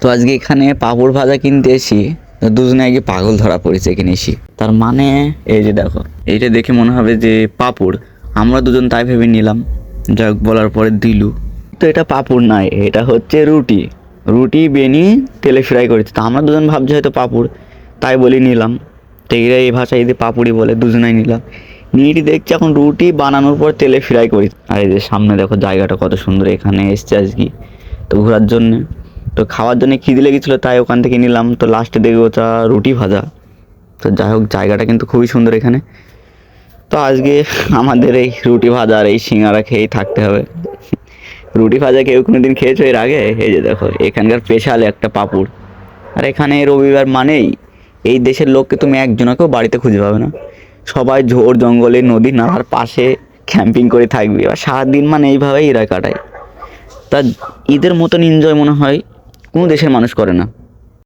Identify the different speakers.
Speaker 1: তো আজকে এখানে পাঁপড় ভাজা কিনতে এসি, তো দুজনে আগে পাগল ধরা পড়েছে এখানে এসি। তার মানে এই যে দেখো, এইটা দেখে মনে হবে যে পাঁপড়, আমরা দুজন তাই ভেবে নিলাম। যাক, বলার পরে দিলু। তো এটা পাঁপড় নয়, এটা হচ্ছে রুটি। রুটি বেনি তেলে ফ্রাই করেছে, তো আমরা দুজন ভাবছি হয়তো পাঁপড়, তাই বলি নিলাম। তো এরা এই ভাষায় যদি পাঁপড়ি বলে, দুজনেই নিলাম। নিয়ে দেখছি এখন রুটি বানানোর পর তেলে ফ্রাই করি। আর এই যে সামনে দেখো জায়গাটা কত সুন্দর, এখানে এসছে আজকে তো ঘোরার জন্যে। তো খাওয়ার জন্য খিদে লেগেছিলো, তাই ওখান থেকে নিলাম। তো লাস্টে দেখি ওটা রুটি ভাজা। তো যাই হোক, জায়গাটা কিন্তু খুবই সুন্দর এখানে। তো আজকে আমাদের এই রুটি ভাজা আর এই সিঙ্গারা খেয়েই থাকতে হবে। রুটি ভাজা কেউ কোনো দিন খেয়েছো এর আগে? এই যে দেখো, এখানকার স্পেশাল একটা পাঁপড়। আর এখানে রবিবার মানেই এই দেশের লোককে তুমি একজনকেও বাড়িতে খুঁজে পাবে না। সবাই ঝোড় জঙ্গলে নদী নালার পাশে ক্যাম্পিং করে থাকবে, আর সারাদিন মানে এইভাবেই এরা কাটায়। তা ঈদের মতন এনজয় মনে হয় কোনো দেশের মানুষ করে না।